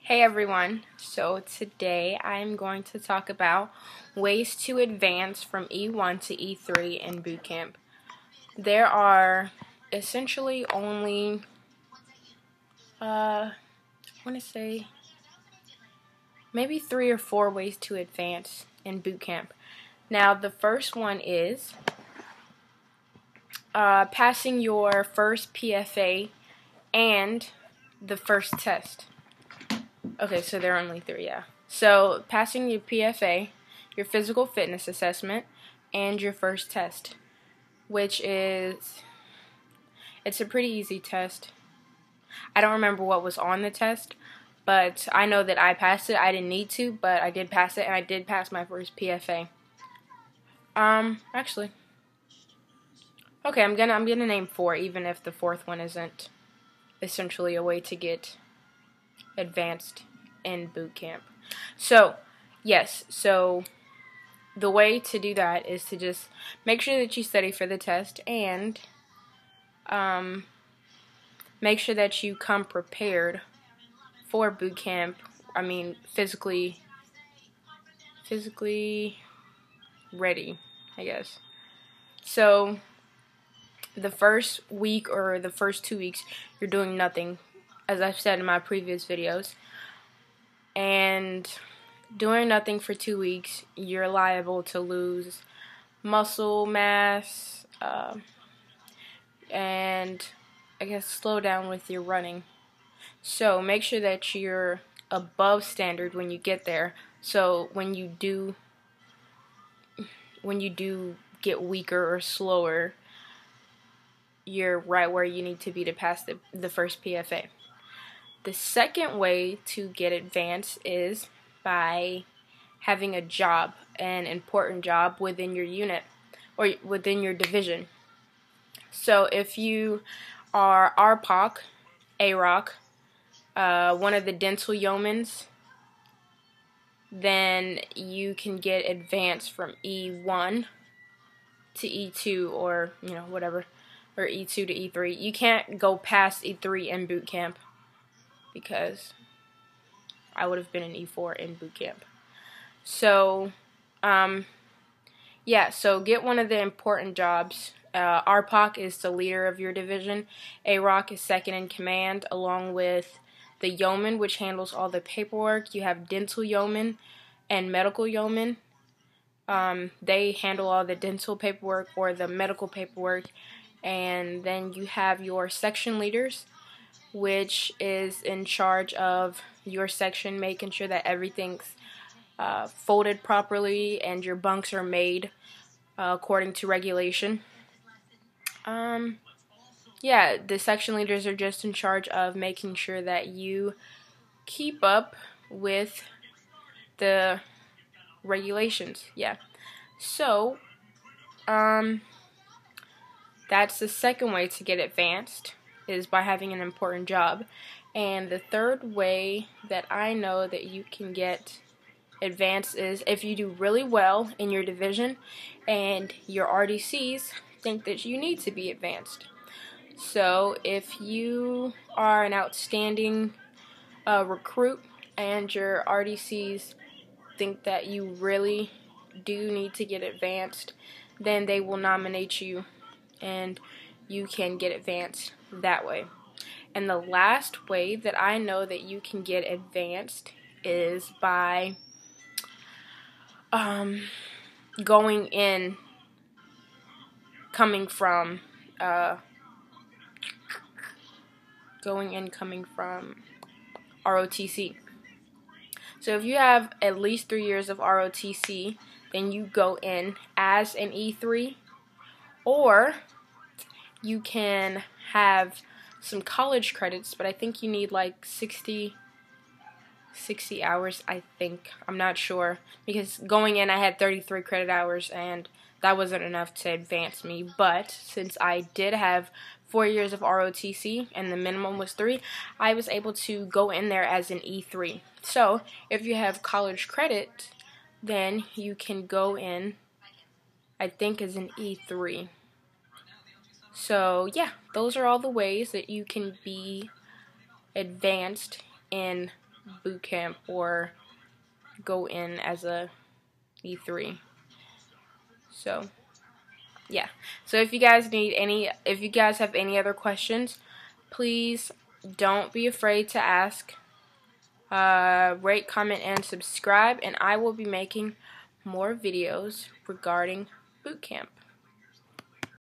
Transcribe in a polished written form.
Hey everyone, so today I'm going to talk about ways to advance from E1 to E3 in boot camp. There are essentially only, I want to say, maybe 3 or 4 ways to advance in boot camp. Now the first one is passing your first PFA and the first test. Okay, so there are only 3, yeah. So, passing your PFA, your physical fitness assessment, and your first test, which is, it's a pretty easy test. I don't remember what was on the test, but I know that I passed it. I didn't need to, but I did pass it, and I did pass my first PFA. Actually, okay, I'm gonna name 4, even if the 4th one isn't essentially a way to get advanced in boot camp. So, yes, so the way to do that is to just make sure that you study for the test and make sure that you come prepared for boot camp. I mean, physically ready, I guess. So, the first week or the first 2 weeks, you're doing nothing, as I've said in my previous videos. And doing nothing for 2 weeks, you're liable to lose muscle mass, and I guess slow down with your running. So make sure that you're above standard when you get there. So when you do get weaker or slower, you're right where you need to be to pass the first PFA. The second way to get advanced is by having a job, an important job within your unit or within your division. So if you are RPOC, AROC, one of the dental yeomans, then you can get advanced from E1 to E2 or, whatever, or E2 to E3. You can't go past E3 in boot camp because I would have been in E4 in boot camp. So, yeah, so get one of the important jobs. RPOC is the leader of your division. AROC is second in command, along with the yeoman, which handles all the paperwork. You have dental yeoman and medical yeoman. They handle all the dental paperwork or the medical paperwork. And then you have your section leaders, which is in charge of your section, making sure that everything's folded properly and your bunks are made according to regulation. Yeah, the section leaders are just in charge of making sure that you keep up with the regulations. Yeah. So, that's the second way to get advanced, is by having an important job. And the third way that I know that you can get advanced is if you do really well in your division and your RDCs think that you need to be advanced. So if you are an outstanding recruit and your RDCs think that you really do need to get advanced, then they will nominate you and you can get advanced that way. And the last way that I know that you can get advanced is by going in coming from ROTC. So if you have at least 3 years of ROTC, then you go in as an E3, or you can have some college credits, but I think you need like 60 hours, I think. I'm not sure, because going in I had 33 credit hours and that wasn't enough to advance me. But since I did have 4 years of ROTC and the minimum was 3, I was able to go in there as an E3. So if you have college credit, then you can go in, I think, as an E3. So yeah, those are all the ways that you can be advanced in boot camp or go in as a E3. So yeah. So if you guys have any other questions, please don't be afraid to ask. Rate, comment, and subscribe, and I will be making more videos regarding boot camp.